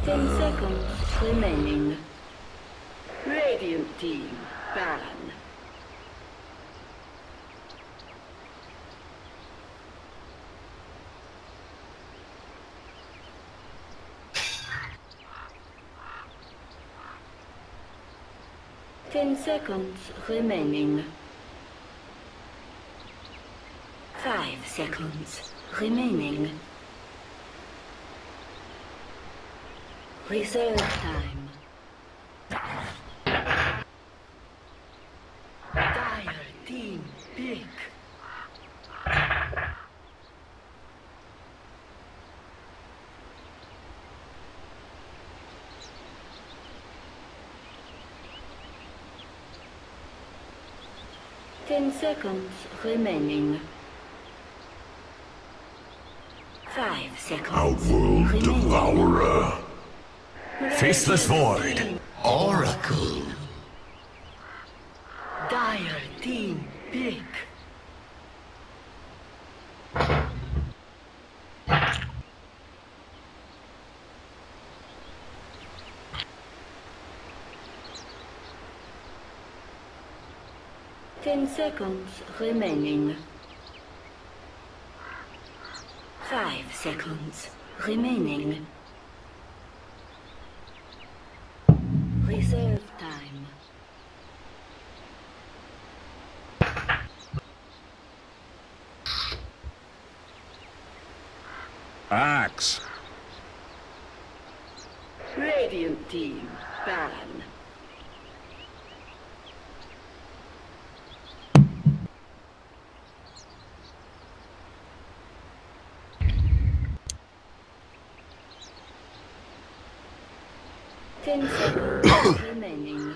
10 seconds remaining. Radiant team, ban. Ten seconds remaining. 5 seconds remaining. Reserve time. Dire team pick. Ten seconds remaining. 5 seconds. Outworld remaining. Devourer. Faceless Void. Oracle. Dire team pick. Ten seconds remaining. 5 seconds remaining. Reserve time. Axe. Radiant team, ban. Ten seconds remaining.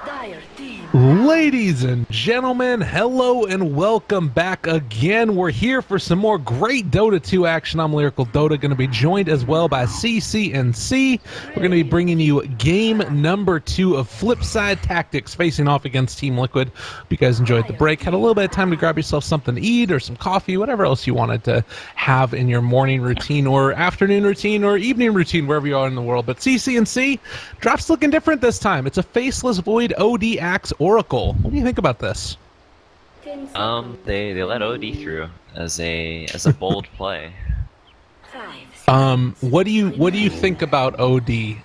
Dire team. Ladies and gentlemen, hello and welcome back again. We're here for some more great Dota 2 action. I'm Lyrical Dota, going to be joined as well by CCNC. We're going to be bringing you game number 2 of Flipside Tactics facing off against Team Liquid. Hope you guys enjoyed the break. Had a little bit of time to grab yourself something to eat or some coffee, whatever else you wanted to have in your morning routine or afternoon routine or evening routine, wherever you are in the world. But CCNC, draft's looking different this time. It's a Faceless Void OD Axe Oracle. What do you think about this? They let OD through as a bold play. 5 What do you think about OD?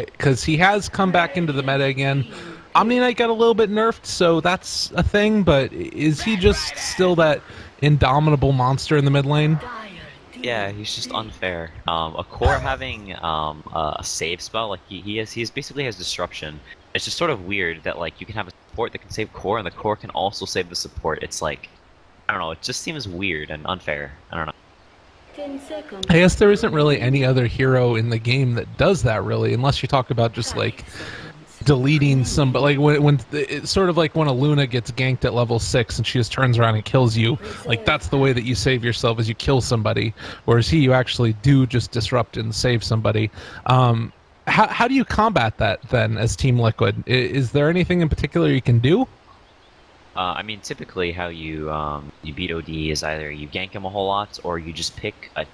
Because he has come back into the meta again. Omni Knight got a little bit nerfed, so that's a thing. But is he just still that indomitable monster in the mid lane? Yeah, he's just unfair. A core having a save spell, like he basically has disruption. It's just sort of weird that like you can have a support that can save core, and the core can also save the support. It's like, I don't know, it just seems weird and unfair. I don't know. 10 seconds. I guess there isn't really any other hero in the game that does that really, unless you talk about just like deleting some. But like when it's sort of like when a Luna gets ganked at level 6 and she just turns around and kills you. Like that's the way that you save yourself, is you kill somebody. Whereas you actually do just disrupt and save somebody. How do you combat that then as Team Liquid? Is there anything in particular you can do? I mean, typically how you beat OD is either you gank him a whole lot, or you just pick a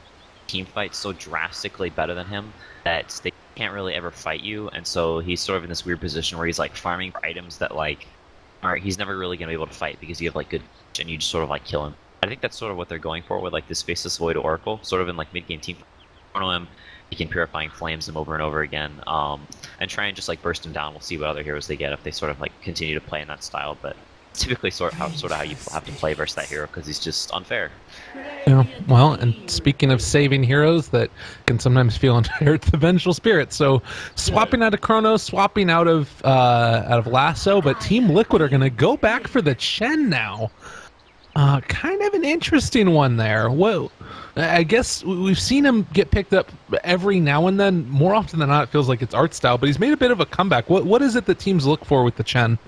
team fight so drastically better than him that they can't really ever fight you, and so he's sort of in this weird position where he's like farming for items that like, alright, he's never really gonna be able to fight because you have like good, and you just sort of like kill him. I think that's sort of what they're going for with like this Faceless Void Oracle, sort of in like mid game team. Him, he can Purifying Flames him over and over again, and try and just like burst him down. We'll see what other heroes they get if they sort of like continue to play in that style, but typically sort of how you have to play versus that hero because he's just unfair. Yeah, well, and speaking of saving heroes that can sometimes feel unfair, it's the Vengeful Spirit. So swapping out of Chronos, swapping out of Lasso, but Team Liquid are going to go back for the Chen now. Kind of an interesting one there. Well, I guess we've seen him get picked up every now and then. More often than not, it feels like it's art style, but he's made a bit of a comeback. What is it that teams look for with the Chen?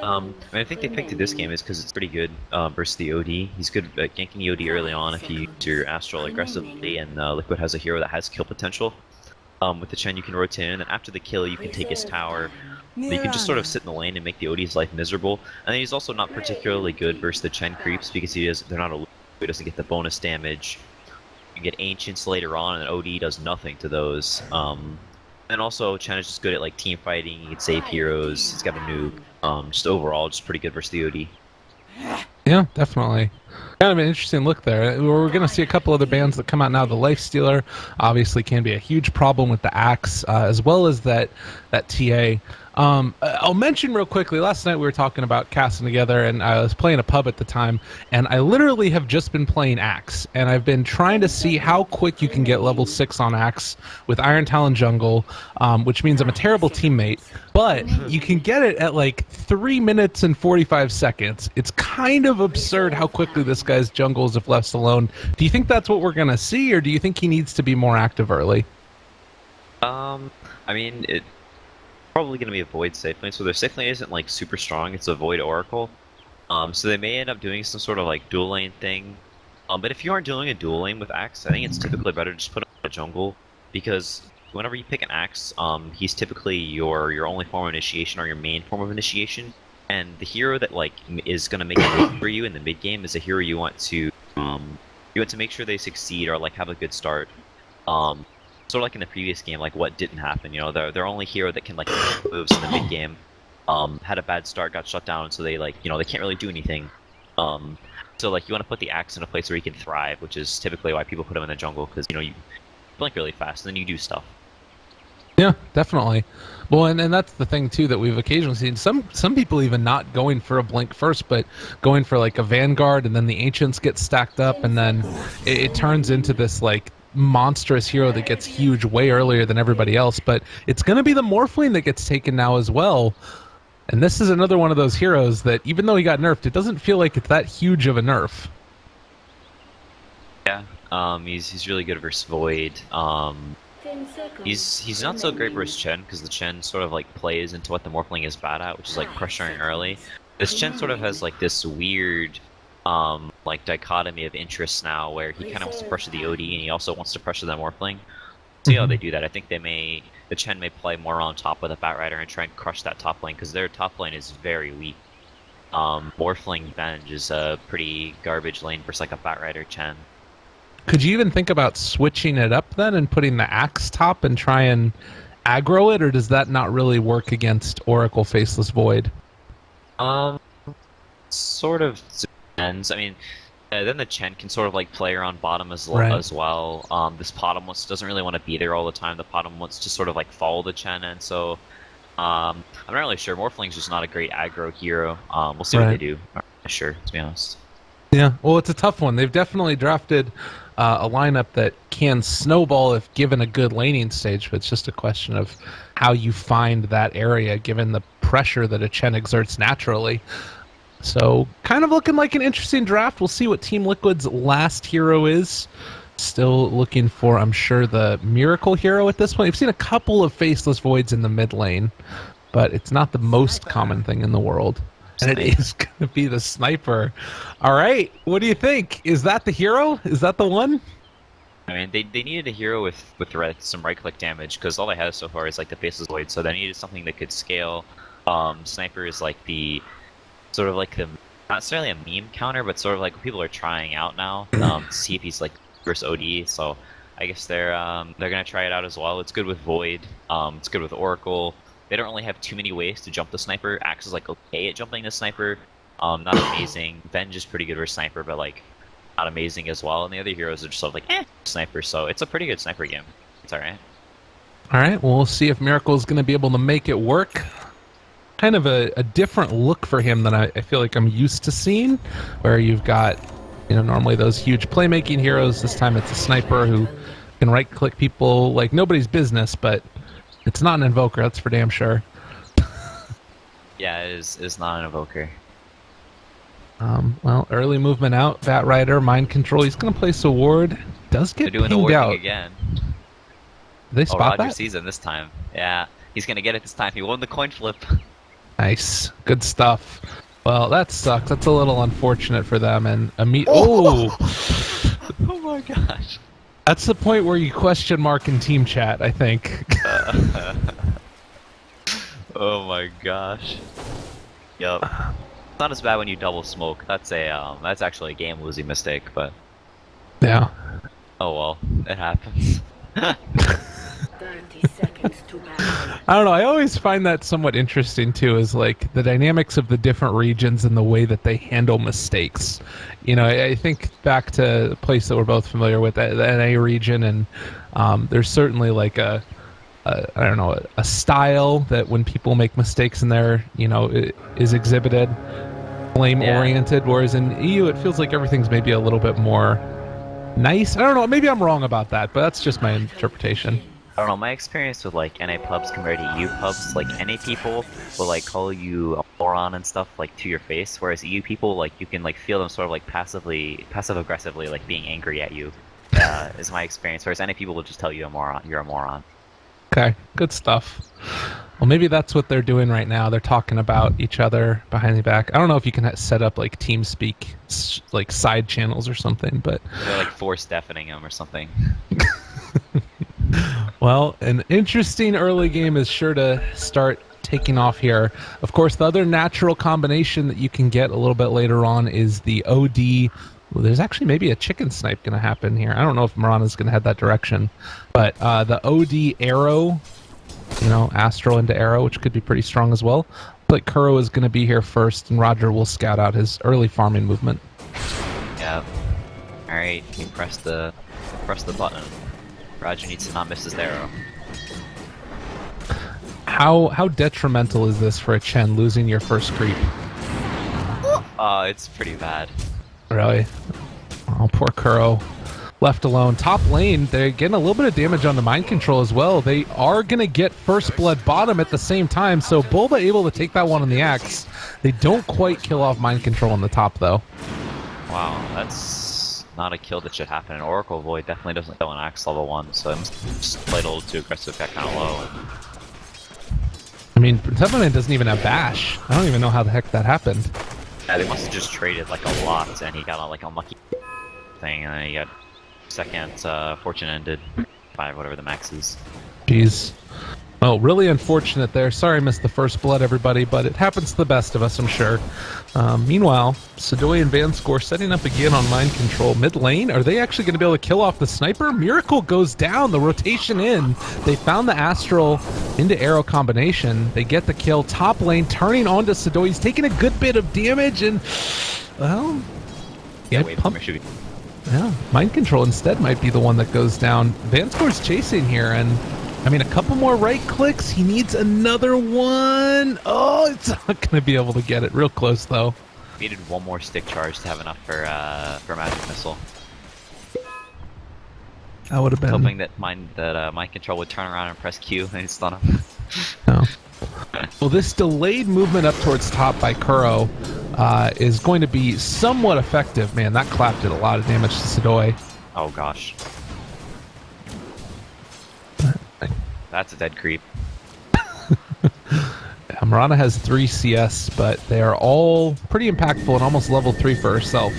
I think they picked it this game is because it's pretty good versus the OD. He's good at ganking the OD early on if you use your Astral aggressively, and Liquid has a hero that has kill potential. With the Chen, you can rotate in, and after the kill, you can take his tower. You can just sort of sit in the lane and make the OD's life miserable. And then he's also not particularly good versus the Chen creeps because they're not a loop, he doesn't get the bonus damage. You get Ancients later on, and OD does nothing to those. And also, Chen is just good at like team fighting. He can save heroes. He's got a nuke. Just overall, just pretty good versus the OD. Yeah, definitely. Kind of an interesting look there. We're going to see a couple other bands that come out now. The Lifestealer obviously can be a huge problem with the Axe, as well as that TA. I'll mention real quickly, last night we were talking about casting together, and I was playing a pub at the time, and I literally have just been playing Axe, and I've been trying to see how quick you can get level 6 on Axe with Iron Talon Jungle, which means I'm a terrible teammate, but you can get it at like 3 minutes and 45 seconds. It's kind of absurd how quickly this guy's jungles if left alone. Do you think that's what we're going to see, or do you think he needs to be more active early? I mean, it's probably going to be a Void safe lane, so their safe lane isn't like super strong, it's a Void Oracle. So they may end up doing some sort of like dual lane thing. But if you aren't doing a dual lane with Axe, I think it's typically better to just put him in a jungle, because whenever you pick an Axe, he's typically your only form of initiation or your main form of initiation. And the hero that like is going to make it work for you in the mid game is a hero you want to make sure they succeed or like have a good start. Sort of like in the previous game, like what didn't happen. You know, their only hero that can like moves in the mid game had a bad start, got shut down, so they like they can't really do anything. So like you want to put the Axe in a place where he can thrive, which is typically why people put him in the jungle, because you blink really fast and then you do stuff. Yeah, definitely. Well, and that's the thing too that we've occasionally seen. Some people even not going for a blink first, but going for like a Vanguard, and then the Ancients get stacked up, and then it turns into this like monstrous hero that gets huge way earlier than everybody else. But it's going to be the Morphling that gets taken now as well. And this is another one of those heroes that, even though he got nerfed, it doesn't feel like it's that huge of a nerf. Yeah, he's really good versus Void. He's not so great versus Chen, because the Chen sort of like plays into what the Morphling is bad at, which is like pressuring early. This Chen sort of has like this weird like dichotomy of interests now, where he kind of wants to pressure the OD and he also wants to pressure the Morphling. See how they do that. I think the Chen may play more on top with a Batrider and try and crush that top lane, because their top lane is very weak. Morphling Venge is a pretty garbage lane versus like a Batrider Chen. Could you even think about switching it up then and putting the Axe top and try and aggro it, or does that not really work against Oracle Faceless Void? Sort of depends. I mean, then the Chen can sort of like play around bottom as well. This Potamus doesn't really want to be there all the time. The Potamus wants to sort of like follow the Chen, and so I'm not really sure. Morphling's just not a great aggro hero. We'll see what they do. I'm not sure, to be honest. Yeah, well, it's a tough one. They've definitely drafted a lineup that can snowball if given a good laning stage, but it's just a question of how you find that area given the pressure that a Chen exerts naturally. So, kind of looking like an interesting draft. We'll see what Team Liquid's last hero is. Still looking for, I'm sure, the Miracle hero at this point. We've seen a couple of Faceless Voids in the mid lane, but it's not the most common thing in the world. And it is going to be the Sniper. All right, what do you think? Is that the hero? Is that the one? I mean, they needed a hero with some right-click damage, because all they have so far is like the Faceless Void, so they needed something that could scale. Sniper is like the sort of like the, not necessarily a meme counter, but sort of like people are trying out now to see if he's like versus OD. So I guess they're gonna try it out as well. It's good with Void. It's good with Oracle. They don't really have too many ways to jump the Sniper. Axe is like okay at jumping the Sniper. Not amazing. Venge is pretty good for Sniper, but like not amazing as well. And the other heroes are just sort of like Sniper. So it's a pretty good Sniper game. It's all right. All right, well, we'll see if Miracle is going to be able to make it work. Kind of a different look for him than I feel like I'm used to seeing, where you've got, normally those huge playmaking heroes. This time it's a Sniper who can right-click people like nobody's business, but it's not an Invoker, that's for damn sure. Yeah, it is not an Invoker. Well, early movement out, Batrider, Mind Control. He's going to place a ward. Does get They're doing the pinged ward out. thing again. Did they spot Roger that? sees him this time. Yeah, he's going to get it this time. He won the coin flip. Nice. Good stuff. Well, that sucks. That's a little unfortunate for them. And oh! Oh my gosh. That's the point where you question Mark in team chat, I think. Oh my gosh. Yup. It's not as bad when you double smoke. That's actually a game losing mistake, but Yeah. Oh well, it happens. 30 seconds to battle. I don't know. I always find that somewhat interesting too, is like the dynamics of the different regions and the way that they handle mistakes. You know, I think back to a place that we're both familiar with, the NA region, and there's certainly like a I don't know, a style that when people make mistakes in there, you know, it is exhibited, blame oriented. Whereas in EU, it feels like everything's maybe a little bit more nice. I don't know. Maybe I'm wrong about that, but that's just my interpretation. I don't know, my experience with like NA pubs compared to EU pubs, like NA people will like call you a moron and stuff like to your face, whereas EU people, like you can like feel them sort of like passive aggressively like being angry at you. Is my experience. Whereas NA people will just tell you you're a moron. Okay, good stuff. Well, maybe that's what they're doing right now. They're talking about each other behind the back. I don't know if you can set up like TeamSpeak, like side channels or something, but they're like force deafening them or something. Well, an interesting early game is sure to start taking off here. Of course, the other natural combination that you can get a little bit later on is the OD. Well, there's actually maybe a chicken snipe going to happen here. I don't know if Marana's going to head that direction. But the OD arrow, you know, Astral into arrow, which could be pretty strong as well. But Kuro is going to be here first, and Roger will scout out his early farming movement. Yeah. Alright, you press the button. Roger needs to not miss his arrow. How detrimental is this for a Chen, losing your first creep? It's pretty bad. Really? Oh, poor Kuro. Left alone. Top lane, they're getting a little bit of damage on the mind control as well. They are going to get first blood bottom at the same time, so Bulba able to take that one on the axe. They don't quite kill off mind control on the top, though. Wow, that's not a kill that should happen. An Oracle Void definitely doesn't kill an axe level 1, so it must just played a little too aggressive, got kind of low. I mean, Temperament doesn't even have bash. I don't even know how the heck that happened. Yeah, they must have just traded like a lot, and he got a like unlucky thing, and then he got second fortune ended by whatever the max is. Jeez. Well, really unfortunate there. Sorry I missed the first blood, everybody, but it happens to the best of us, I'm sure. Meanwhile, Sadoy and Vanscore setting up again on mind control. Mid lane, are they actually going to be able to kill off the sniper? Miracle goes down, the rotation in. They found the Astral into arrow combination. They get the kill. Top lane turning on to Sadoy. He's taking a good bit of damage, and, well... Yeah, wait, pump. Yeah, mind control instead might be the one that goes down. Vanscore's chasing here, and... I mean, a couple more right clicks. He needs another one. Oh, it's not going to be able to get it. Real close, though. Needed one more stick charge to have enough for magic missile. That would have been hoping that mind control would turn around and press Q and stun him. No. Well, this delayed movement up towards top by Kuro is going to be somewhat effective. Man, that clap did a lot of damage to Sadoy. Oh gosh. That's a dead creep. Marana has 3 CS, but they are all pretty impactful and almost level 3 for herself.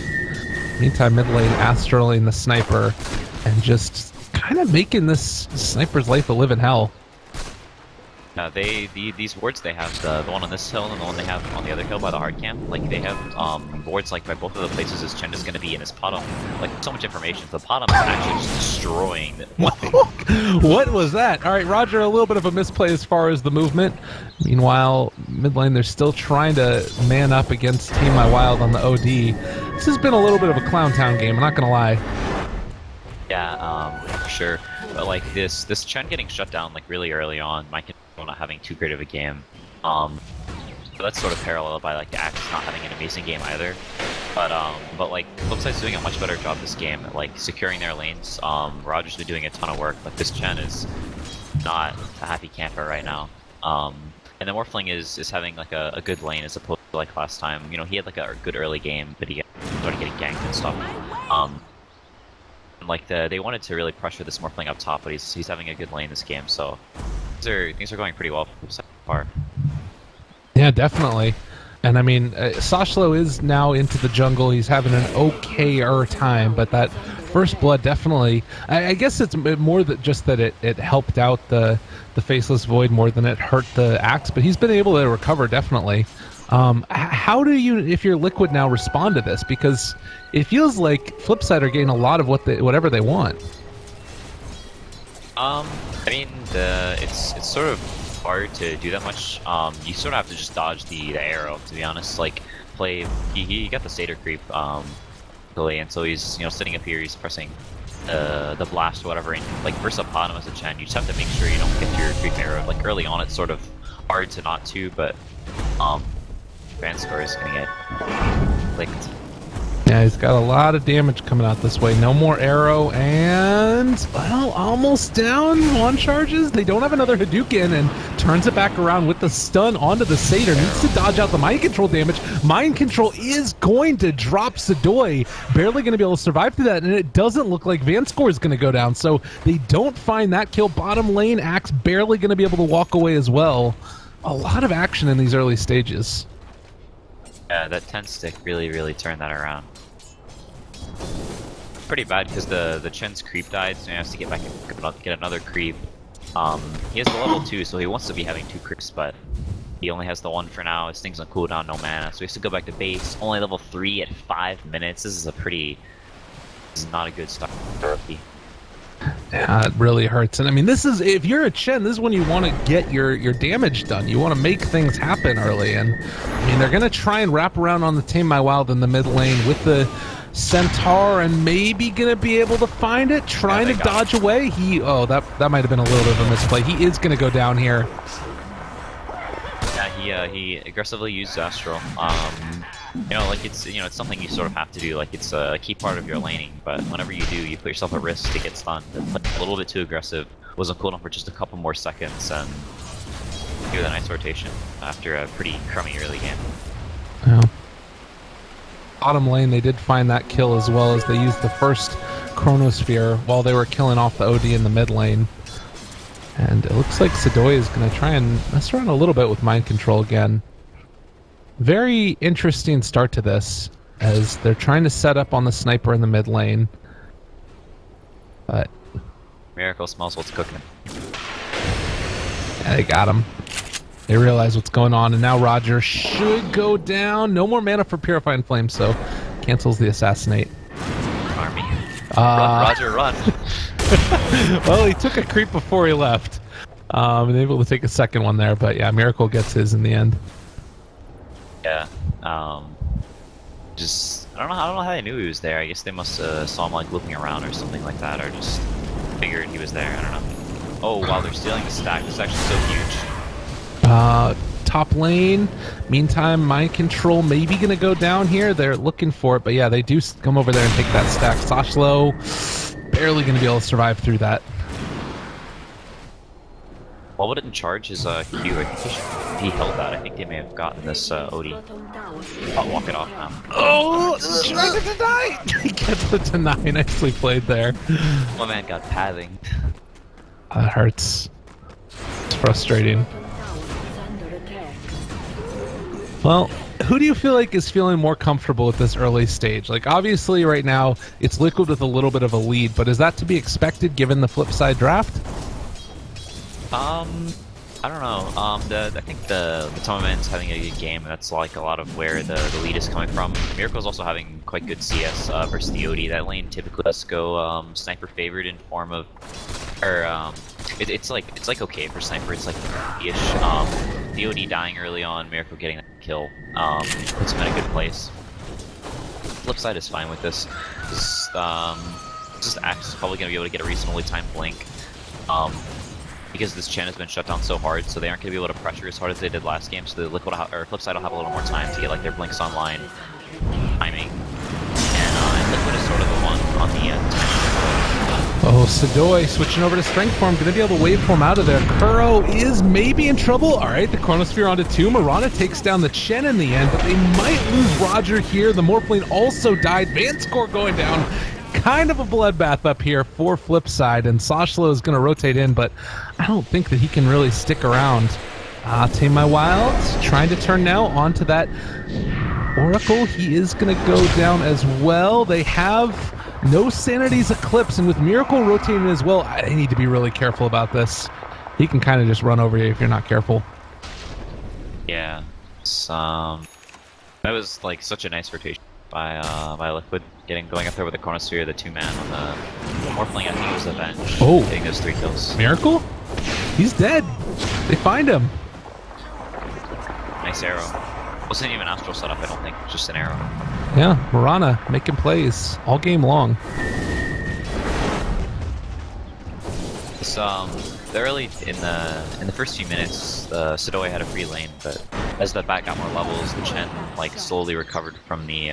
Meantime, mid lane, Astraling the sniper, and just kind of making this sniper's life a living hell. These wards they have, the one on this hill and the one they have on the other hill by the hard camp, like they have wards like by both of the places his Chen is going to be in his bottom. Like so much information. The bottom is actually just destroying. What was that? All right, Roger, a little bit of a misplay as far as the movement. Meanwhile, mid lane, they're still trying to man up against Team My Wild on the OD. This has been a little bit of a Clown Town game, I'm not going to lie. Yeah, for sure. But like this Chen getting shut down like really early on, my not having too great of a game. So that's sort of paralleled by like the Axe not having an amazing game either. But like Flipside's doing a much better job this game at like securing their lanes. Roger's been doing a ton of work, but this Chen is not a happy camper right now. And then Morphling is having like a good lane as opposed to like last time. You know, he had like a good early game, but he started getting ganked and stuff. Like they wanted to really pressure this Morphling up top, but he's having a good lane this game, so things are going pretty well so far. Yeah, definitely. And I mean, Sashlo is now into the jungle. He's having an okayer time, but that first blood definitely... I guess it's more that just that it helped out the Faceless Void more than it hurt the Axe, but he's been able to recover, definitely. How do you, if you're Liquid now, respond to this? Because it feels like Flipside are getting a lot of whatever they want. I mean, it's sort of hard to do that much. You sort of have to just dodge the arrow, to be honest. Like, he got the Satyr creep, and so he's, sitting up here, he's pressing the blast or whatever, and like versus upon him as a Chen, you just have to make sure you don't get your creep arrow. Like early on, it's sort of hard to not to, but Vanscore is gonna get licked. Yeah, he's got a lot of damage coming out this way. No more arrow, and well, almost down on charges. They don't have another Hadouken, and turns it back around with the stun onto the Satyr. Needs to dodge out the mind control damage. Mind control is going to drop Sadoy. Barely going to be able to survive through that, and it doesn't look like Vanscore is going to go down. So they don't find that kill. Bottom lane, Axe barely going to be able to walk away as well. A lot of action in these early stages. Yeah, that 10 stick really turned that around. Pretty bad because the Chen's creep died, so he has to get back and get another creep. He has the level 2, so he wants to be having 2 creeps, but he only has the 1 for now. His thing's on cooldown, no mana, so he has to go back to base. Only level 3 at 5 minutes. This is not a good start for Riki. Yeah, it really hurts. And I mean, this is, if you're a Chen, this is when you want to get your damage done. You want to make things happen early. And I mean, they're going to try and wrap around on the Tame My Wild in the mid lane with the Centaur, and maybe going to be able to find it, trying to dodge away. That might have been a little bit of a misplay. He is going to go down here. Yeah, he aggressively used Astral. Like it's something you sort of have to do. Like it's a key part of your laning. But whenever you do, you put yourself at risk to get stunned. A little bit too aggressive. Was on cooldown for just a couple more seconds, and do the nice rotation after a pretty crummy early game. Yeah. Bottom lane, they did find that kill as well, as they used the first Chronosphere while they were killing off the OD in the mid lane. And it looks like Sadoy is going to try and mess around a little bit with mind control again. Very interesting start to this, as they're trying to set up on the sniper in the mid lane. But Miracle smells what's cooking. yeah, they got him. They realize what's going on, and now Roger should go down. No more mana for Purifying Flame, so cancels the Assassinate. Army. Run, Roger, run. Well, he took a creep before he left. And able to take a second one there, but yeah, Miracle gets his in the end. Yeah. I don't know how they knew he was there. I guess they must saw him like looping around or something like that, or just figured he was there. I don't know. Oh, wow, they're stealing the stack. This is actually so huge. Top lane. Meantime, mind control maybe gonna go down here. They're looking for it, but yeah, they do come over there and take that stack. Soshlo barely gonna be able to survive through that. Why wouldn't charge his Q? I think he held that. I think they may have gotten this OD. I'll walk it off now. Oh, trying to deny! He gets the deny. Nicely played there. My man got pathing. That hurts. It's frustrating. Well, who do you feel like is feeling more comfortable at this early stage? Like, obviously right now it's Liquid with a little bit of a lead, but is that to be expected given the Flipside draft? I don't know. I think the Tomaman's having a good game. That's like a lot of where the lead is coming from. Miracle's also having quite good CS versus the OD. That lane typically does go sniper favored in form of, it's like okay for sniper. It's like ish. The OD dying early on, Miracle getting that kill puts him in a good place. Flipside is fine with this. Just Axe is probably gonna be able to get a reasonably timed blink. Because this Chen has been shut down so hard, so they aren't going to be able to pressure as hard as they did last game, so the Liquid or Flipside will have a little more time to get like their blinks online timing. And Liquid is sort of the one on the end. Oh, Sadoy switching over to Strength Form, going to be able to waveform out of there. Kuro is maybe in trouble. All right, the Chronosphere onto 2. Mirana takes down the Chen in the end, but they might lose Roger here. The Morphling also died. Vanscore going down. Kind of a bloodbath up here for Flipside, and Soshlo is going to rotate in, but I don't think that he can really stick around. Tame My Wild trying to turn now onto that Oracle. He is going to go down as well. They have no Sanity's Eclipse, and with Miracle rotating as well, I need to be really careful about this. He can kind of just run over you if you're not careful. Yeah. That was like such a nice rotation by Liquid, going up there with the Chronosphere, the 2-man on the Morphling. I think it was Avenge. Oh. Getting those 3 kills. Miracle? He's dead. They find him. Nice arrow. Wasn't even Astral setup, I don't think. Just an arrow. Yeah, Mirana making plays all game long. Early in the first few minutes, Sidoi had a free lane, but as the bat got more levels, the Chen like slowly recovered from the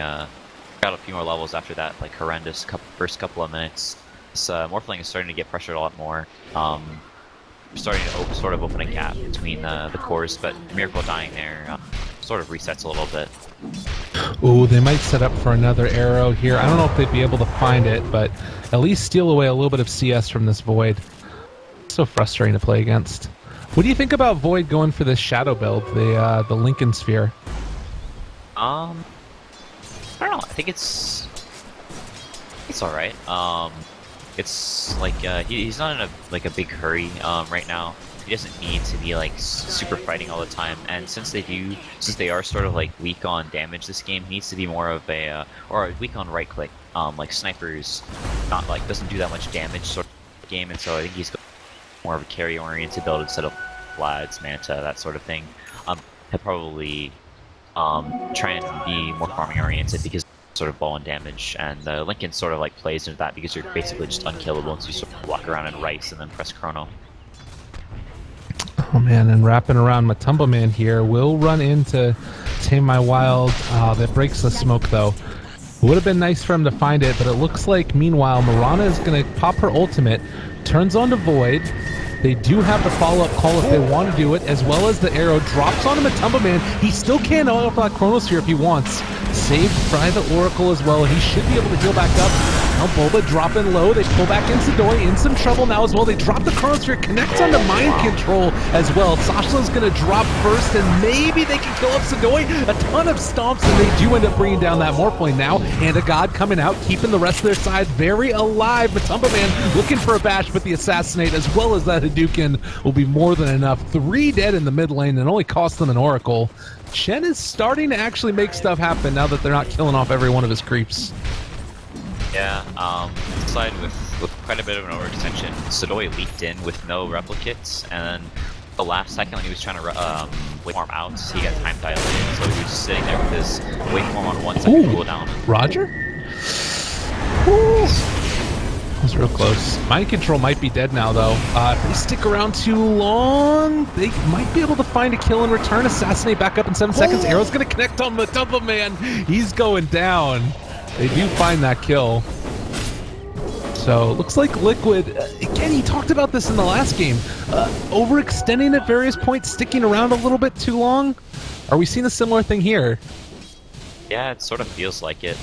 got a few more levels after that like horrendous first couple of minutes. This Morphling is starting to get pressured a lot more. Starting to sort of open a gap between the cores, but Miracle dying there sort of resets a little bit. Ooh, they might set up for another arrow here. I don't know if they'd be able to find it, but at least steal away a little bit of CS from this Void. So frustrating to play against. What do you think about Void going for this shadow build, the Lincoln Sphere? I don't know. I think it's all right. It's like he's not in a big hurry right now. He doesn't need to be like super fighting all the time. And since they are sort of like weak on damage this game, he needs to be more of a or weak on right click. Like snipers, not like doesn't do that much damage sort of game, and so I think he's more of a carry oriented build instead of Vlad's, Manta, that sort of thing. He'll probably try and be more farming oriented because sort of bow and damage, and Lincoln sort of like plays into that because you're basically just unkillable once you sort of walk around and rice and then press chrono. Oh man, and wrapping around Matumba Man here, will run into Tame My Wild. That breaks the smoke though. Would have been nice for him to find it, but it looks like meanwhile Mirana is going to pop her ultimate, turns onto Void. They do have the follow-up call if they want to do it, as well as the arrow drops onto Matumba Man. He still can't off that Chronosphere if he wants. Saved by the Oracle as well. He should be able to heal back up. Now Boba dropping low. They pull back in Sidoi, in some trouble now as well. They drop the Chronosphere, connects onto Mind Control as well. Sashla's going to drop first, and maybe they can kill up Sidoi. A ton of stomps, and they do end up bringing down that Morphling now. And a God coming out, keeping the rest of their side very alive. Matumba Man looking for a bash, but the Assassinate, as well as that Hadouken, will be more than enough. 3 dead in the mid lane, and only cost them an Oracle. Chen is starting to actually make stuff happen now that they're not killing off every one of his creeps. Yeah, side with quite a bit of an overextension. Sidoi leaked in with no replicates, and then the last second when he was trying to waveform out, he got time dilated, so he was just sitting there with his waveform on 1 second cooldown. Roger? Ooh. That was real close. Mind Control might be dead now, though. If they stick around too long, they might be able to find a kill in return. Assassinate back up in 7 seconds. Arrow's going to connect on Matumba Man. He's going down. They do find that kill. So, looks like Liquid, again, he talked about this in the last game, overextending at various points, sticking around a little bit too long. Are we seeing a similar thing here? Yeah, it sort of feels like it.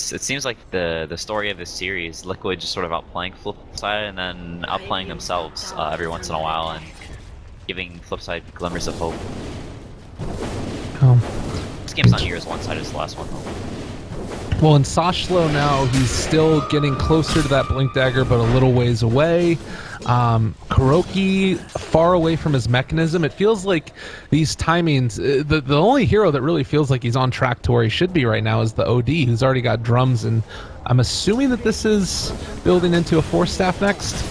It seems like the story of this series, Liquid just sort of outplaying Flipside and then outplaying themselves every once in a while and giving Flipside glimmers of hope. This game's not near as one-sided as the last one, though. Well, in Sashlo now, he's still getting closer to that Blink Dagger, but a little ways away. Kuroki far away from his mechanism. It feels like these timings, the only hero that really feels like he's on track to where he should be right now is the OD, who's already got drums, and I'm assuming that this is building into a 4-staff next?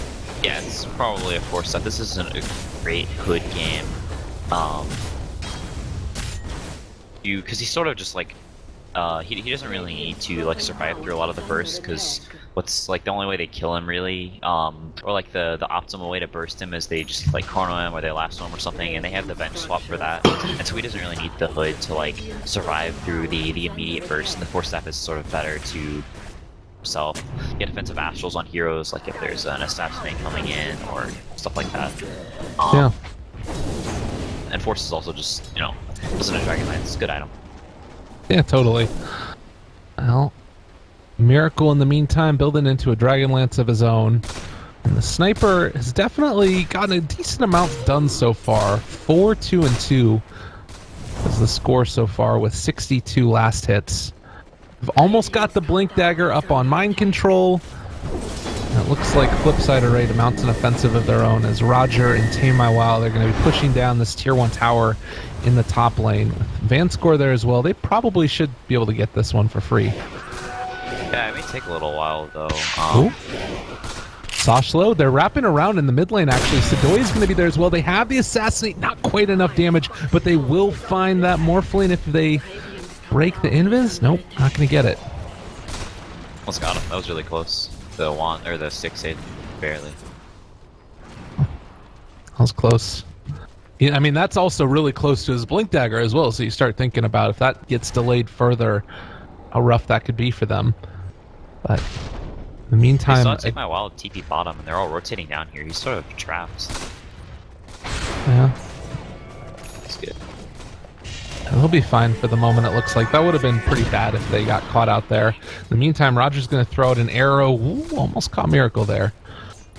Yeah, it's probably a 4-staff. This isn't a great hood game. Because he's sort of just like, he doesn't really need to like survive through a lot of the bursts, because what's like the only way they kill him really, or like the optimal way to burst him is they just like chrono him or they lasso him or something, and they have the bench swap for that, and so he doesn't really need the hood to like survive through the immediate burst, and the 4-staff is sort of better to himself. Get defensive astrals on heroes, like if there's an assassinate coming in or stuff like that. Yeah. And Force is also just, you know, isn't a Dragonlance, it's a good item. Yeah, totally. Well, Miracle in the meantime building into a Dragonlance of his own. And the Sniper has definitely gotten a decent amount done so far. 4-2-2 is the score so far with 62 last hits. We've almost got the Blink Dagger up on Mind Control. It looks like Flipside are ready to mount an offensive of their own as Roger and Tame My Wild are going to be pushing down this tier 1 tower in the top lane. With Vanscore there as well, they probably should be able to get this one for free. Yeah, it may take a little while though. Soshlo, they're wrapping around in the mid lane actually. Sadoy's going to be there as well. They have the Assassinate, not quite enough damage, but they will find that Morphling if they break the invis. Nope, not going to get it. Almost got him. That was really close. The wand or the 6-8, barely. That was close. Yeah, I mean, that's also really close to his Blink Dagger as well, so you start thinking about if that gets delayed further, how rough that could be for them. But in the meantime... I Take My Wild TP bottom, and they're all rotating down here. He's sort of trapped. Yeah. That's good. He'll be fine for the moment, it looks like. That would have been pretty bad if they got caught out there. In the meantime, Roger's going to throw out an arrow. Ooh, almost caught Miracle there.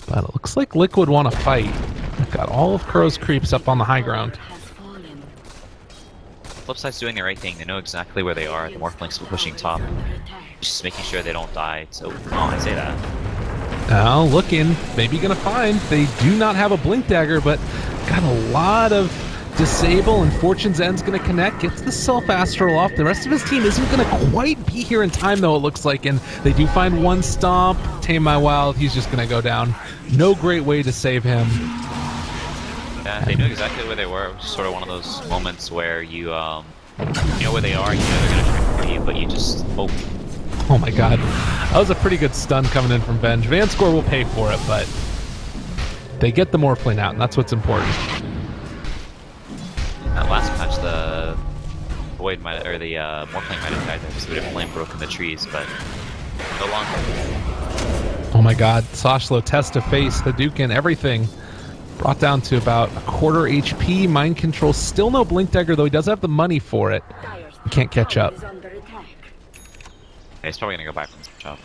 But it looks like Liquid want to fight. They've got all of Crow's creeps up on the high ground. Flipside's doing the right thing. They know exactly where they are. The Morphling's pushing top. Just making sure they don't die. So, I say that. Now, looking, maybe going to find. They do not have a Blink Dagger, but got a lot of disable, and Fortune's End's going to connect, gets the self-astral off. The rest of his team isn't going to quite be here in time, though, it looks like, and they do find one stomp. Tame My Wild, he's just going to go down. No great way to save him. Yeah, they knew exactly where they were. It was sort of one of those moments where you know where they are, you know they're going to try to kill you, but you just hope. Oh my god. That was a pretty good stun coming in from Venge. Vanscore will pay for it, but they get the Morphling out, and that's what's important. That last patch, the Void might, or the Morphling might have died there because the flame broke in the trees, but no longer. Oh my god, Soshlo test to face, Hadouken, everything. Brought down to about a quarter HP. Mind control, still no Blink Dagger, though he does have the money for it. He can't catch up. Yeah, he's probably gonna go back from the shop.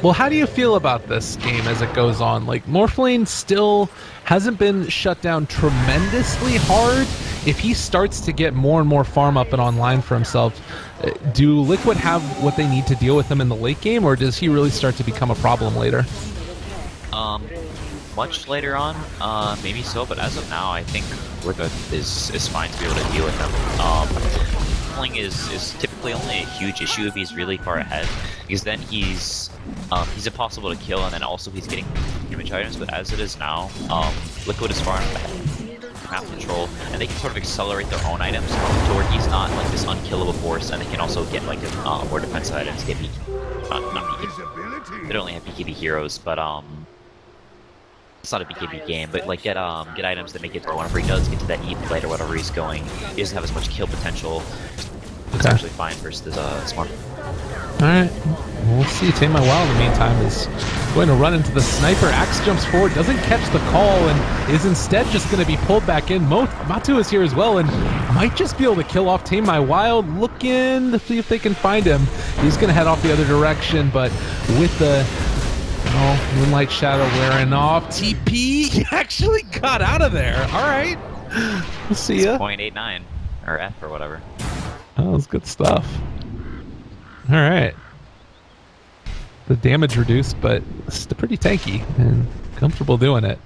Well, how do you feel about this game as it goes on? Like, Morphling still hasn't been shut down tremendously hard. If he starts to get more and more farm up and online for himself, do Liquid have what they need to deal with him in the late game, or does he really start to become a problem later? Much later on, maybe so, but as of now, I think Liquid is fine to be able to deal with him. Morphling is typically only a huge issue if he's really far ahead, because then he's impossible to kill, and then also he's getting damage items. But as it is now, Liquid is far enough ahead, map control, and they can sort of accelerate their own items to where he's not like this unkillable force, and they can also get like more defensive items, get not BKB. They don't only have BKB heroes, but it's not a BKB game, but like get items that make it, or whenever he does get to that E plate or whatever he's going, he doesn't have as much kill potential. It's actually fine versus Smart. Alright, we'll see. Tame My Wild in the meantime is going to run into the sniper. Axe jumps forward, doesn't catch the call, and is instead just going to be pulled back in. Matu is here as well, and might just be able to kill off Tame My Wild. Looking to see if they can find him. He's going to head off the other direction, but with the Moonlight Shadow wearing off, TP he actually got out of there. Alright, we'll see ya. 0.89, or F or whatever. That was good stuff. Alright. The damage reduced, but still pretty tanky and comfortable doing it.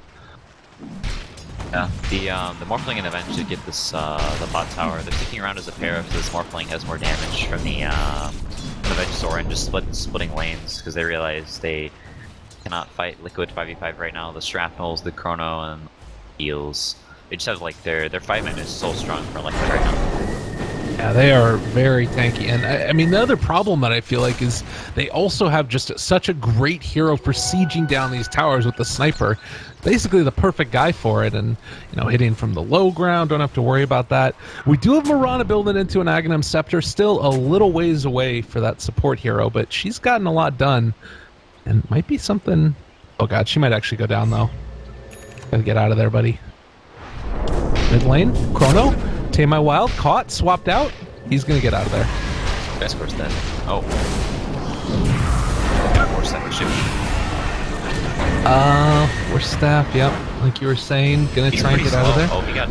Yeah, the Morphling and Avenge should get this the bot tower. They're sticking around as a pair if this Morphling has more damage from the Avenge Sorin, just splitting lanes because they realize they cannot fight Liquid 5v5 right now. The Shrapnels, the Chrono, and heals. They just have like their 5-man is so strong for Liquid right now. Yeah, they are very tanky, and I mean the other problem that I feel like is they also have just such a great hero for sieging down these towers with the sniper. Basically the perfect guy for it, and hitting from the low ground, don't have to worry about that. We do have Mirana building into an Aghanim Scepter, still a little ways away for that support hero, but she's gotten a lot done, and might be something. Oh god, she might actually go down though. Gotta get out of there, buddy. Mid lane, Chrono. Tame My Wild, caught, swapped out. He's gonna get out of there. Best course then. Oh. Force staff should be. Force staff, yep. Like you were saying, gonna try and get out of there. Oh, we got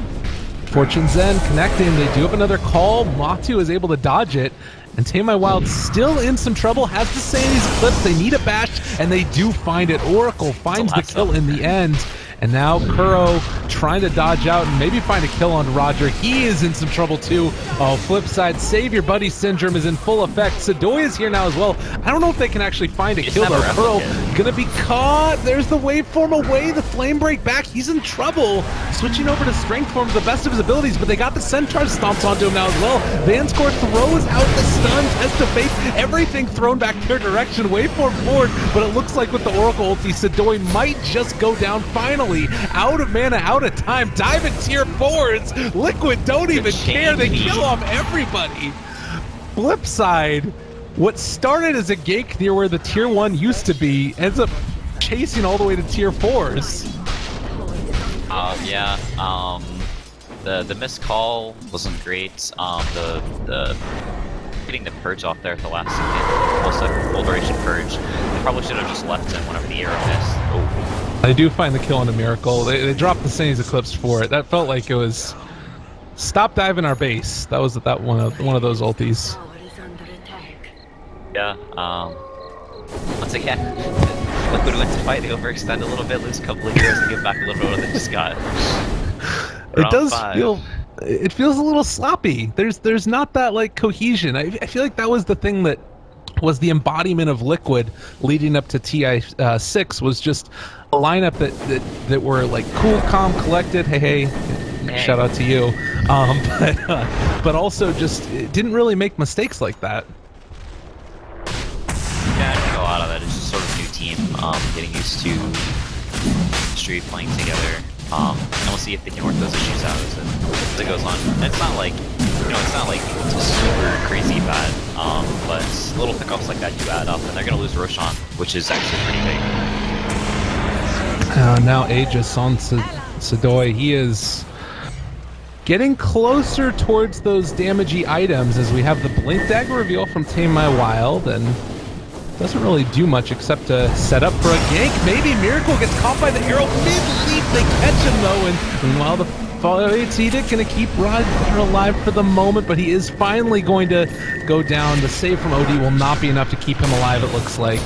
Fortune's End connecting. They do have another call. Matu is able to dodge it, And Tame My Wild still in some trouble, has the Sanity's Eclipse, they need a bash, and they do find it. Oracle finds the kill in the end. And now Kuro trying to dodge out and maybe find a kill on Roger. He is in some trouble too. Oh, Flipside, Save Your Buddy syndrome is in full effect. Sadoy is here now as well. I don't know if they can actually find a kill though. Kuro gonna be caught. There's the waveform away, the flame break back. He's in trouble. Switching over to strength form to the best of his abilities, but they got the centaur stomps onto him now as well. Vanscore throws out the stun, test of fate, everything thrown back their direction. Waveform forward, but it looks like with the Oracle ulti, Sadoy might just go down finally. Out of mana, out of time, dive in tier 4s. Liquid don't even care, they kill off everybody. Flipside, what started as a gank near where the tier 1 used to be, ends up chasing all the way to tier 4s. The missed call wasn't great. The getting the purge off there at the last second, full duration purge. They probably should have just left him whenever the arrow missed. Oh. They do find the kill on a miracle. They dropped the Sanity's Eclipse for it. That felt like it was stop diving our base. That was one of those ultis. Yeah. Once again, Liquid went to fight. They overextend a little bit, lose a couple of heroes, and get back a little bit what they just got. It does feel. It feels a little sloppy. There's not that like cohesion. I feel like that was the thing that was the embodiment of Liquid leading up to TI6 was just a lineup that were like cool, calm, collected. Hey, shout out to you. But also just it didn't really make mistakes like that. Yeah, I think a lot of that is just sort of new team getting used to Street playing together. And we'll see if they can work those issues out as it goes on. And it's not like, it's not like super crazy bad, but little pickups like that do add up, and they're going to lose Roshan, which is actually pretty big. Now Aegis on Sadoy, he is getting closer towards those damagey items as we have the Blink Dagger reveal from Tame My Wild, and doesn't really do much except to set up for a gank. Maybe Miracle gets caught by the arrow mid-leap. They catch him though, and meanwhile the Fate's Edict gonna keep Roger alive for the moment, but he is finally going to go down. The save from OD will not be enough to keep him alive, it looks like.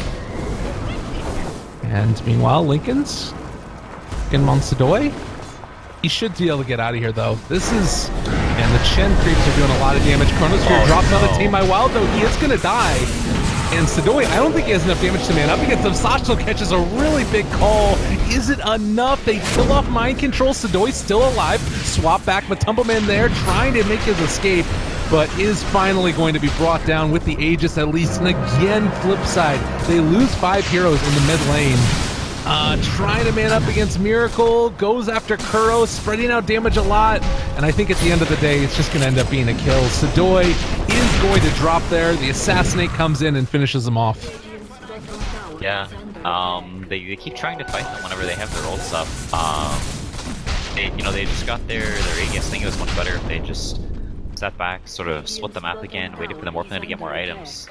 And meanwhile, Lincoln's getting him on Sadoy. He should be able to get out of here though. This is, and the Chen creeps are doing a lot of damage. Chronosphere drops on the Tame My Wild though. He is gonna die. And Sadoy, I don't think he has enough damage to man up against him. Sashlo catches a really big call. Is it enough? They kill off mind control. Sadoy's still alive. Swap back. Matumboman there trying to make his escape, but is finally going to be brought down with the Aegis at least. And again, Flipside, they lose 5 heroes in the mid lane. Trying to man up against Miracle, goes after Kuro, spreading out damage a lot, and I think at the end of the day, it's just going to end up being a kill. Sadoy is going to drop there, the Assassinate comes in and finishes him off. Yeah, they keep trying to fight them whenever they have their ults up. They just got their Aegis. I think it was much better if they just sat back, sort of split the map again, waited for the Morphling to get more items.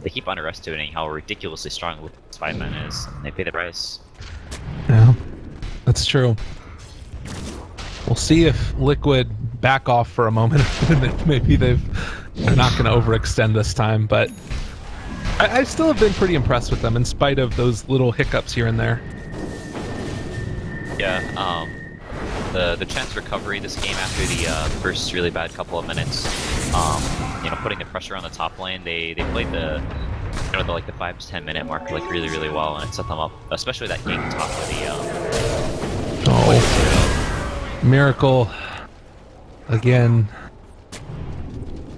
They keep underestimating how ridiculously strong Liquid's 5-man is, and they pay the price. Yeah, that's true. We'll see if Liquid back off for a moment. Maybe they're not going to overextend this time, but I still have been pretty impressed with them in spite of those little hiccups here and there. Yeah, the chance recovery this game after the first really bad couple of minutes, putting the pressure on the top lane, they played the 5 to 10 minute mark really well, and it set them up, especially that gank top of the Miracle again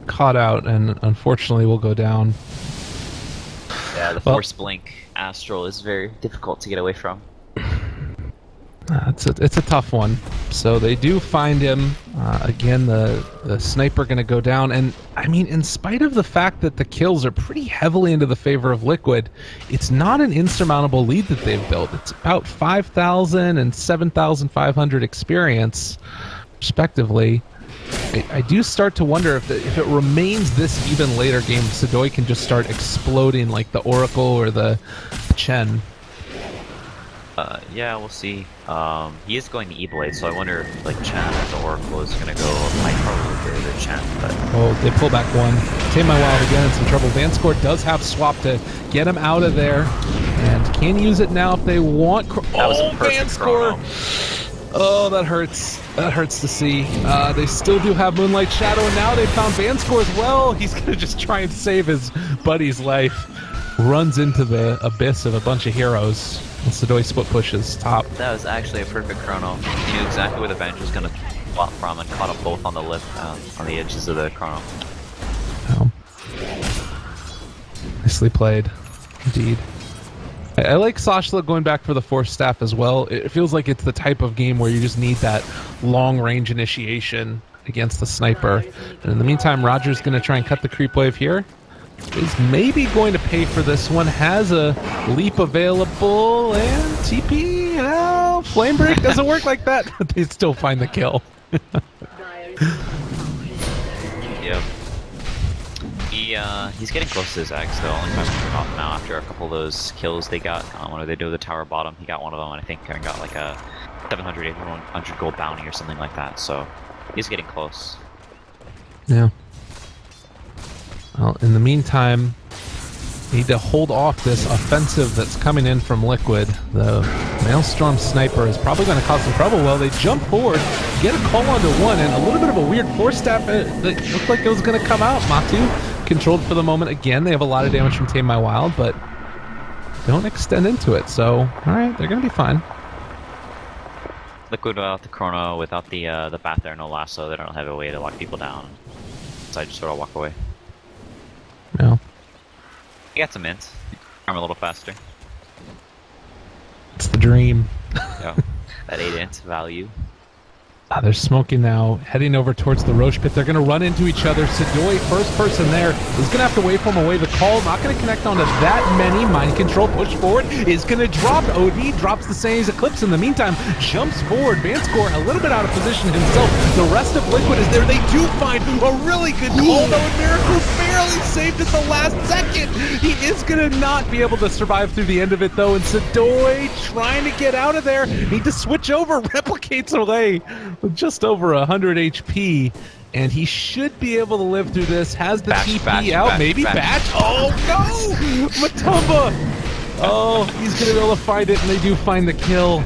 caught out, and unfortunately will go down. Yeah, the Force Blink Astral is very difficult to get away from. It's a tough one. So they do find him. Again, the sniper going to go down. And, I mean, in spite of the fact that the kills are pretty heavily into the favor of Liquid, it's not an insurmountable lead that they've built. It's about 5,000 and 7,500 experience, respectively. I do start to wonder if it remains this even later game, Sadoy can just start exploding like the Oracle or the Chen. Yeah, we'll see. He is going to E-Blade, so I wonder if Chen or the Oracle is going to go. Might probably their chant, but Oh, they pull back one. Tame My Wild again in some trouble. Vanscore does have swap to get him out of there, and can use it now if they want. that was a perfect Vanscore! chrono. Oh, that hurts. That hurts to see. They still do have Moonlight Shadow, and now they found Vanscore as well. He's gonna just try and save his buddy's life. Runs into the abyss of a bunch of heroes. And Sidoi split pushes top. That was actually a perfect chrono. He knew exactly where the bench was going to flop from and caught them both on the lip, on the edges of the chrono. Oh. Nicely played, indeed. I like Sashla going back for the Force Staff as well. It feels like it's the type of game where you just need that long-range initiation against the sniper. And in the meantime, Roger's going to try and cut the creep wave here. Is maybe going to pay for this one. Has a leap available, and TP. Well, Flame Break doesn't work like that, but they still find the kill. Yep. He's getting close to his axe though. Only 500 off now after a couple of those kills they got. What did they do with the tower bottom? He got one of them, and I think got like a 700, 800 gold bounty or something like that. So he's getting close. Yeah. Well, in the meantime, need to hold off this offensive that's coming in from Liquid. The Maelstrom Sniper is probably going to cause some trouble. Well, they jump forward, get a call onto one, and a little bit of a weird Force Staff that looked like it was going to come out. Matu controlled for the moment again. They have a lot of damage from Tame My Wild, but don't extend into it. So, all right, they're going to be fine. Liquid without the chrono, without the bat there, no lasso. They don't have a way to lock people down. So I just sort of walk away. Yeah. He got some int. I'm a little faster. It's the dream. Yeah. That 8 int value. They're smoking now, heading over towards the Roche pit. They're going to run into each other. Sidoi, first person there, is going to have to wait for him away. The call, not going to connect onto that many. Mind control, push forward, is going to drop. OD drops the Sane's Eclipse in the meantime, jumps forward. Vanscore a little bit out of position himself. The rest of Liquid is there. They do find a really good call, though, and Miracle barely saved at the last second. He is going to not be able to survive through the end of it, though, and Sidoi trying to get out of there. Need to switch over, replicates away with just over 100 HP, and he should be able to live through this. Has the TP out, maybe Batch. Oh no! Matumba! Oh, he's gonna be able to find it, and they do find the kill.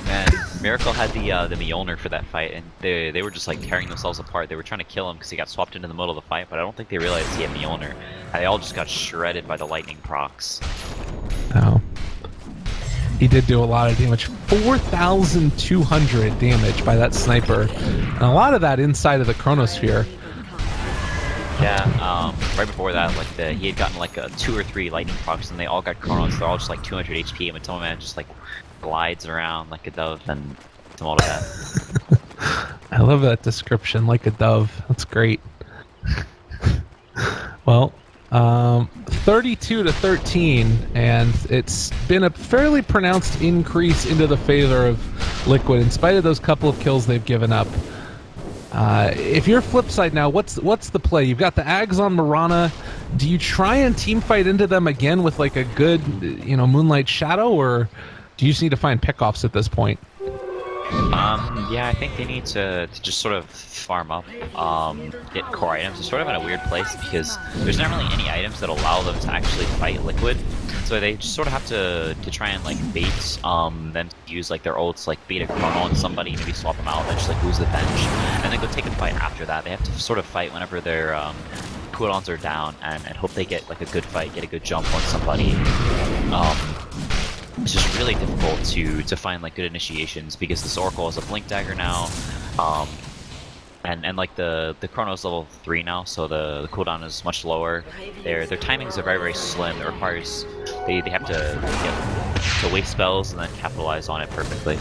Man, Miracle had the Mjolnir for that fight, and they were just like tearing themselves apart. They were trying to kill him because he got swapped into the middle of the fight, but I don't think they realized he had Mjolnir. They all just got shredded by the lightning procs. Oh. He did do a lot of damage. 4,200 damage by that sniper. And a lot of that inside of the Chronosphere. Yeah, right before that, like he had gotten like 2 or 3 lightning procs, and they all got Chronos. They're all just like 200 HP, and Matoma Man just like glides around like a dove and all of that. I love that description, like a dove. That's great. Well, 32-13, and it's been a fairly pronounced increase into the favor of Liquid in spite of those couple of kills they've given up. If you're Flipside now, what's the play? You've got the Ags on Mirana. Do you try and team fight into them again with like a good, Moonlight Shadow, or do you just need to find pickoffs at this point? Yeah, I think they need to just sort of farm up, get core items. They're sort of in a weird place because there's not really any items that allow them to actually fight Liquid. So they just sort of have to try and like bait them to use like their ults, like bait a chrono on somebody, maybe swap them out, then just like lose the bench, and then go take a fight after that. They have to sort of fight whenever their cooldowns are down and hope they get like a good fight, get a good jump on somebody. It's just really difficult to find like good initiations because this Oracle is a Blink Dagger now, and like the Chrono's level 3 now, so the cooldown is much lower. Their timings are very, very slim. It requires they have to waste spells and then capitalize on it perfectly.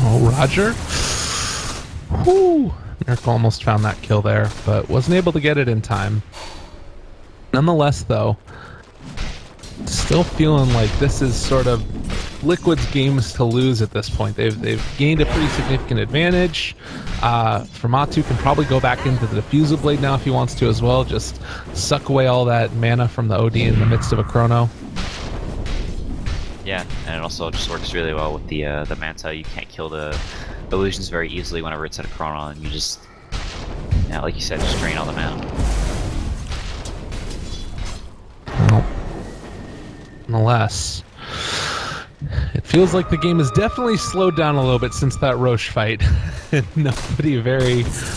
Oh, Roger. Whew. Miracle almost found that kill there, but wasn't able to get it in time. Nonetheless, though, still feeling like this is sort of Liquid's games to lose at this point. They've gained a pretty significant advantage. Matu can probably go back into the Diffusal Blade now if he wants to as well. Just suck away all that mana from the OD in the midst of a Chrono. Yeah, and it also just works really well with the Manta. You can't kill the illusions very easily whenever it's at a chrono, and you just, yeah, like you said, just drain all the mana. Well, nonetheless, it feels like the game has definitely slowed down a little bit since that Roche fight. Nobody or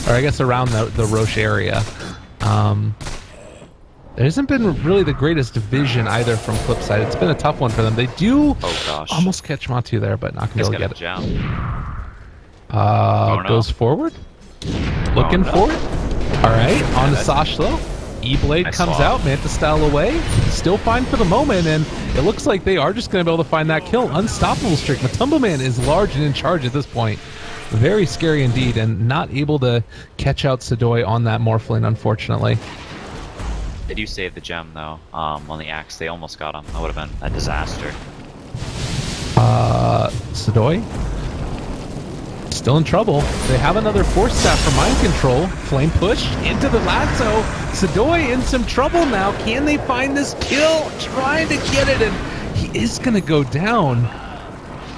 I guess around the Roche area. There hasn't been really the greatest division either from Flipside. It's been a tough one for them. They do almost catch Matu there, but not going to be able to get it. Goes forward. Looking for it. All right, on to Sashlo. E-Blade comes out, Manta style away. Still fine for the moment, and it looks like they are just going to be able to find that kill. Unstoppable streak. Matumbo Man is large and in charge at this point. Very scary indeed, and not able to catch out Sidoi on that Morphling, unfortunately. They do save the gem, though, on the axe. They almost got him. That would have been a disaster. Sidoi? Still in trouble. They have another Force Staff for mind control. Flame push into the lasso. Sidoi in some trouble now. Can they find this kill? Trying to get it, and he is going to go down.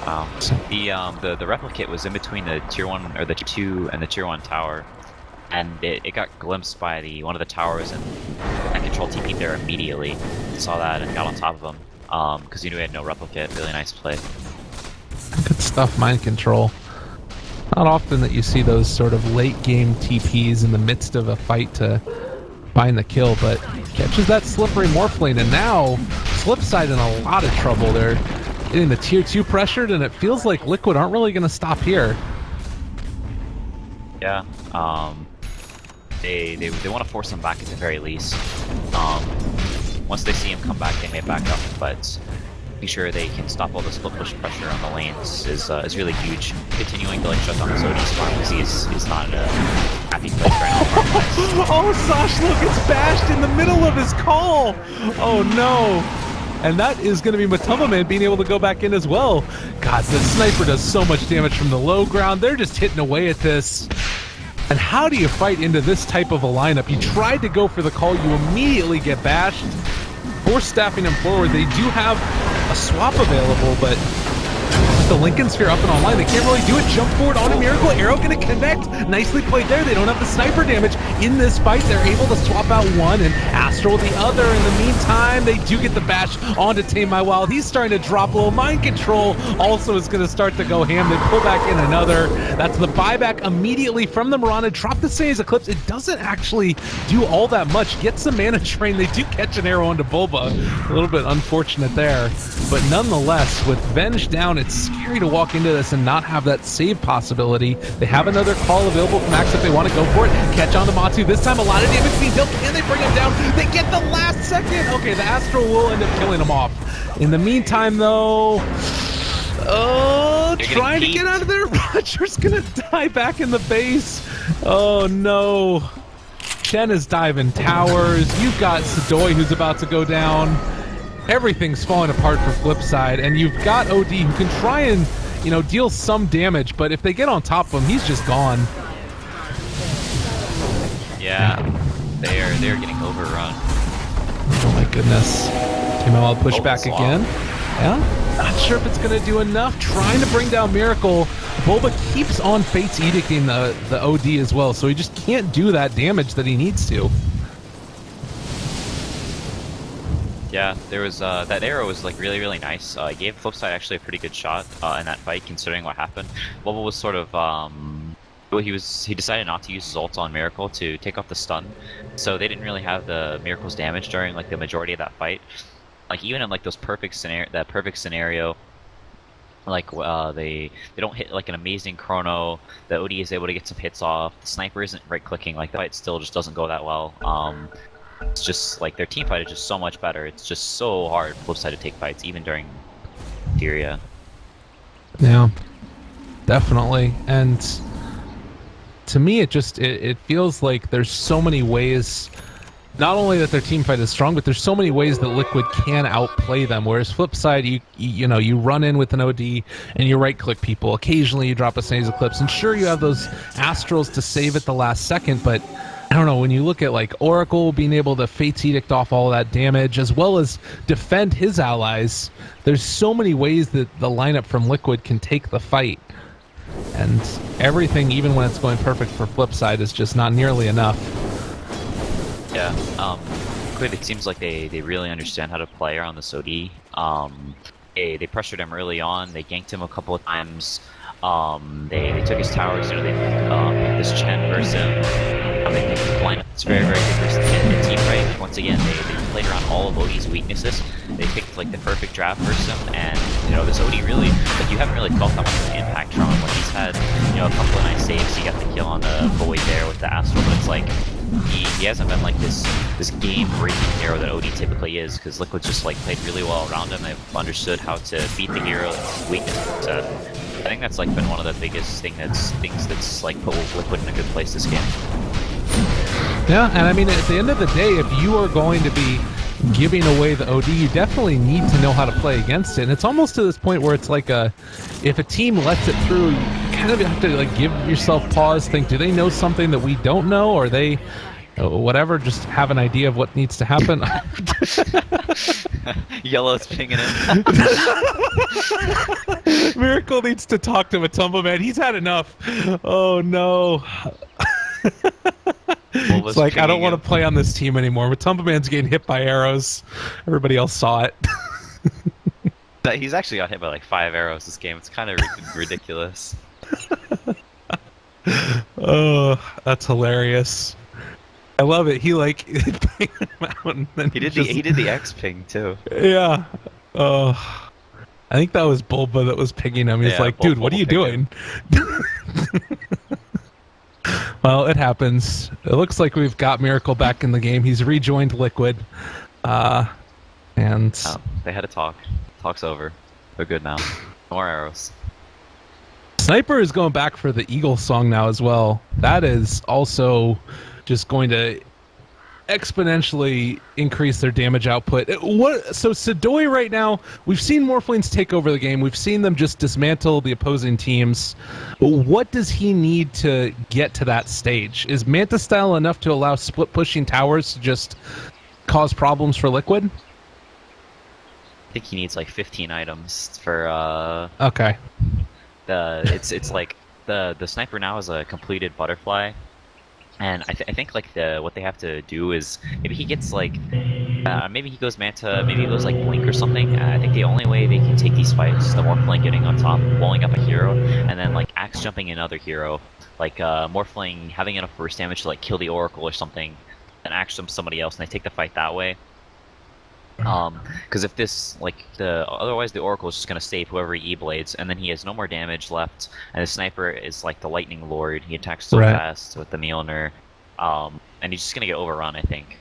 Wow. The replicate was in between the tier 1 or the tier 2 and the tier 1 tower, and it got glimpsed by one of the towers, and control TP there immediately. Saw that and got on top of him because he knew he had no replicate. Really nice play. Good stuff, mind control. Not often that you see those sort of late game TPs in the midst of a fight to find the kill, but catches that slippery Morphling, and now Flipside in a lot of trouble. They're getting the tier 2 pressured, and it feels like Liquid aren't really going to stop here. Yeah, they want to force him back at the very least. Once they see him come back, they may back up, but making sure they can stop all the split push pressure on the lanes is really huge. Continuing to shut down the Zodi's farm because he's not in a happy place right now. Oh, Sashlo gets bashed in the middle of his call. Oh no. And that is going to be Matumbo Man being able to go back in as well. God, the sniper does so much damage from the low ground. They're just hitting away at this. And how do you fight into this type of a lineup? You tried to go for the call, you immediately get bashed. Force staffing him forward. They do have a swap available, but with the Lincoln Sphere up and online, they can't really do it. Jump forward on a Miracle Arrow, going to connect. Nicely played there. They don't have the sniper damage in this fight. They're able to swap out one and Astral the other. In the meantime, they do get the bash onto Tame My Wild. He's starting to drop a little. Mind Control also is going to start to go ham. They pull back in another. That's the buyback immediately from the Mirana. Drop the Say's Eclipse. It doesn't actually do all that much. Gets the mana drain. They do catch an arrow onto Bulba. A little bit unfortunate there. But nonetheless, with Venge down, it's scary to walk into this and not have that save possibility. They have another call available from Axe if they want to go for it. Catch on to Matu. This time a lot of damage being dealt. Can they bring him down? They get the last second. Okay, the Astral will end up killing him off. In the meantime, though, trying to get out of there. Roger's gonna die back in the base. Oh no. Shen is diving towers. You've got Sidoi who's about to go down. Everything's falling apart for Flipside, and you've got OD who can try and, deal some damage, but if they get on top of him, he's just gone. Yeah, they're getting overrun. Oh my goodness. I'll push back again. Yeah, not sure if it's going to do enough. Trying to bring down Miracle. Bulba keeps on Fate's Edicting the OD as well, so he just can't do that damage that he needs to. Yeah, there was that arrow was really, really nice. It gave Flipside actually a pretty good shot in that fight, considering what happened. Bulba was sort of he decided not to use his ult on Miracle to take off the stun, so they didn't really have the Miracle's damage during the majority of that fight. Even in those perfect scenario, they don't hit an amazing chrono. The OD is able to get some hits off. The sniper isn't right clicking. The fight still just doesn't go that well. It's just their team fight is just so much better. It's just so hard for Flipside to take fights, even during Tyria. Yeah, definitely. And to me, it feels like there's so many ways. Not only that their team fight is strong, but there's so many ways that Liquid can outplay them. Whereas Flipside, you run in with an OD and you right-click people. Occasionally, you drop a Say's Eclipse, and sure, you have those Astrals to save at the last second, but I don't know, when you look at Oracle being able to Fate's Edict off all that damage, as well as defend his allies, there's so many ways that the lineup from Liquid can take the fight. and everything, even when it's going perfect for Flipside, is just not nearly enough. Yeah, it seems like they really understand how to play around this OD. They pressured him early on, they ganked him a couple of times, they took his towers, you know, they picked this Chen versus him, they picked his blind. It's very, very good versus the team fight. Once again, they played around all of OD's weaknesses. They picked like the perfect draft versus him, and you know, this OD really, like, you haven't really felt that much of an impact from him. When he's had, you know, a couple of nice saves, he got the kill on the Void there with the Astral, but it's like, he hasn't been like this game-breaking hero that OD typically is, because Liquid's just like played really well around him. They've understood how to beat the hero and his weaknesses. I think that's like been one of the biggest things that's like put Liquid in a good place this game. Yeah, and I mean, at the end of the day, if you are going to be giving away the OD, you definitely need to know how to play against it. And it's almost to this point where it's like if a team lets it through, you kind of have to like give yourself pause, think, do they know something that we don't know, or they whatever, just have an idea of what needs to happen. Yellow's pinging him. Miracle needs to talk to Matumba, man. He's had enough. Oh no. It's like, I don't want to play on this team anymore. Matumba Man's getting hit by arrows. Everybody else saw it. He's actually got hit by like 5 arrows this game. It's kind of ridiculous. Oh, that's hilarious. I love it. He like pinged him out, and then he did the X ping too. Yeah. Oh, I think that was Bulba that was pinging him. He's like, dude, what are you doing? Well, it happens. It looks like we've got Miracle back in the game. He's rejoined Liquid. And they had a talk. Talk's over. They're good now. More arrows. Sniper is going back for the Eagle song now as well. That is also just going to exponentially increase their damage output. So Sidoi right now, we've seen Morphlings take over the game. We've seen them just dismantle the opposing teams. What does he need to get to that stage? Is Manta style enough to allow split pushing towers to just cause problems for Liquid? I think he needs like 15 items for okay. It's like the sniper now is a completed butterfly. And I think like what they have to do is maybe he gets like maybe he goes Manta, maybe he goes like Blink or something. I think the only way they can take these fights, the Morphling getting on top, blowing up a hero, and then like axe jumping another hero, like Morphling having enough burst damage to like kill the Oracle or something, and axe jump somebody else, and they take the fight that way. Because if this, like, otherwise the Oracle is just gonna save whoever he E-blades, and then he has no more damage left, and the Sniper is like the Lightning Lord. He attacks so fast with the Mjolnir, and he's just gonna get overrun, I think.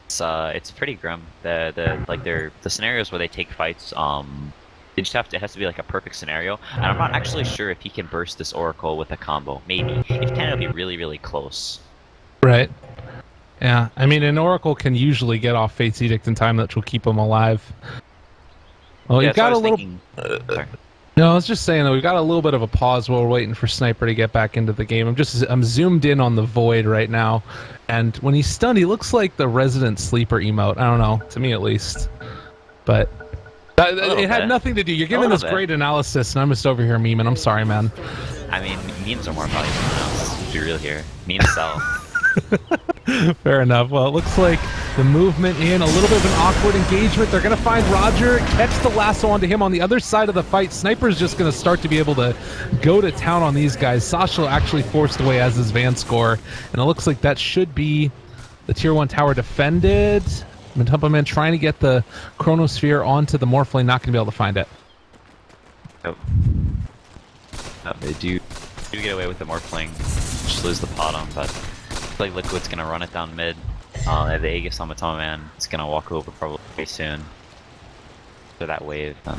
It's pretty grim. The scenarios where they take fights, they just it has to be like a perfect scenario, and I'm not actually sure if he can burst this Oracle with a combo. Maybe. If he can, it'll be really, really close. Right. Yeah, I mean, an Oracle can usually get off Fate's Edict in time, that will keep him alive. Well, yeah, you've got a little... Sorry. No, I was just saying, though, we've got a little bit of a pause while we're waiting for Sniper to get back into the game. I'm zoomed in on the Void right now, and when he's stunned, he looks like the Resident Sleeper emote. I don't know, to me at least. But it had nothing to do. You're giving this great analysis, and I'm just over here memeing. I'm sorry, man. I mean, memes are more valuable than else. Let's be real here. Memes sell. Fair enough. Well, it looks like the movement in, a little bit of an awkward engagement. They're going to find Roger, catch the lasso onto him on the other side of the fight. Sniper's just going to start to be able to go to town on these guys. Sasha actually forced away as his Van score, and it looks like that should be the tier 1 tower defended. Matumba Man trying to get the Chronosphere onto the Morphling, not going to be able to find it. Oh. No, they do get away with the Morphling. Just lose the pot on, but like Liquid's gonna run it down mid. They have the Aegis on Matumba Man. It's gonna walk over probably very soon. After that wave, the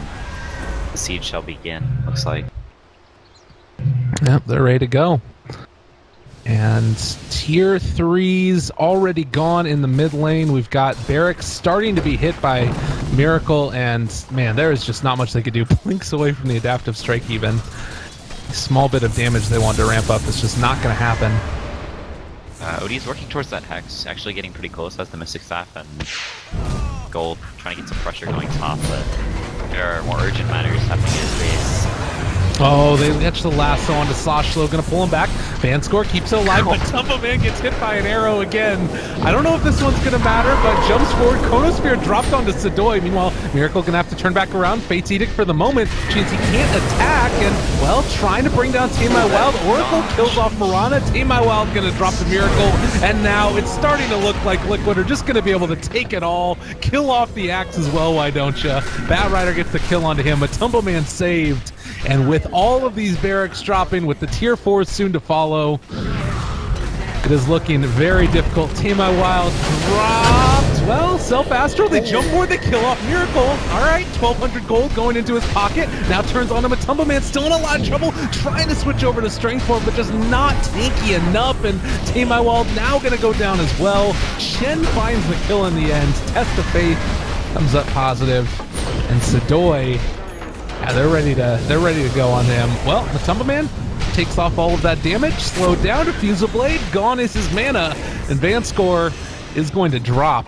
siege shall begin, looks like. Yep, they're ready to go. And tier 3's already gone in the mid lane. We've got Barracks starting to be hit by Miracle, and man, there is just not much they could do. Blinks away from the adaptive strike even. A small bit of damage they wanted to ramp up. It's just not going to happen. OD's working towards that Hex, actually getting pretty close as the Mystic Staff and Gold, trying to get some pressure going top, but there are more urgent matters happening in his base. Oh, they catch the lasso onto Sloshlow, gonna pull him back. Vanscore keeps it alive, but Tumble Man gets hit by an arrow again. I don't know if this one's gonna matter, but jumps forward. Chronosphere dropped onto Sadoy. Meanwhile, Miracle gonna have to turn back around. Fate's Edict for the moment. Chance he can't attack, and, well, trying to bring down Tame My Wild. Oracle kills off Muerta. Tame My Wild gonna drop the Miracle, and now it's starting to look like Liquid are just gonna be able to take it all, kill off the Axe as well, why don't ya? Bat Rider gets the kill onto him, but Tumble Man saved. And with all of these barracks dropping, with the tier 4s soon to follow, it is looking very difficult. Tame My Wild dropped. Well, Self-Astral, they jump forward, they kill off Miracle. All right, 1,200 gold going into his pocket. Now turns on him, a Tumble Man still in a lot of trouble, trying to switch over to Strength form, but just not tanky enough. And Tame My Wild now going to go down as well. Shen finds the kill in the end. Test of Faith comes up positive. And Sadoy, yeah, they're ready to go on him. Well, the Tumble Man takes off all of that damage, slowed down, Diffusal Blade, gone is his mana, and Vanscore is going to drop.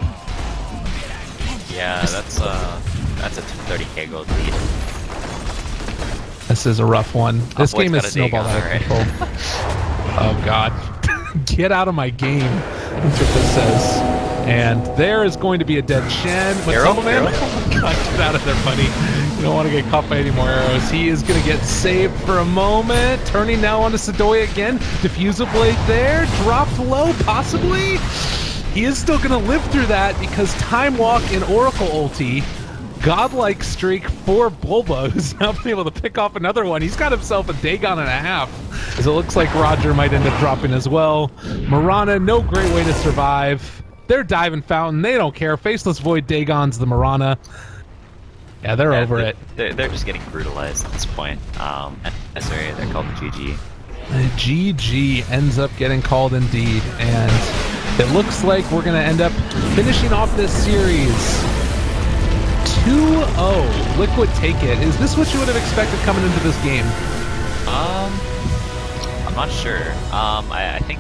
Yeah, that's a 30k gold lead. This is a rough one. This game is got a snowballed Dagon, out of control. Oh god. Get out of my game. That's what this says. And there is going to be a dead Shen. But Tumble Man, oh my god, get out of there, buddy. You don't want to get caught by any more arrows. He is going to get saved for a moment. Turning now onto Sadoy again. Diffusal Blade there. Dropped low, possibly. He is still going to live through that because Time Walk and Oracle ulti. Godlike streak for Bulba, who's now been able to pick off another one. He's got himself a Dagon and a half, as it looks like Roger might end up dropping as well. Muerta, no great way to survive. They're diving fountain. They don't care. Faceless Void Dagon's the Muerta. Yeah, they're over it. They're just getting brutalized at this point. They're called the GG. GG ends up getting called indeed, and it looks like we're going to end up finishing off this series 2-0. Liquid take it. Is this what you would have expected coming into this game? I'm not sure. I think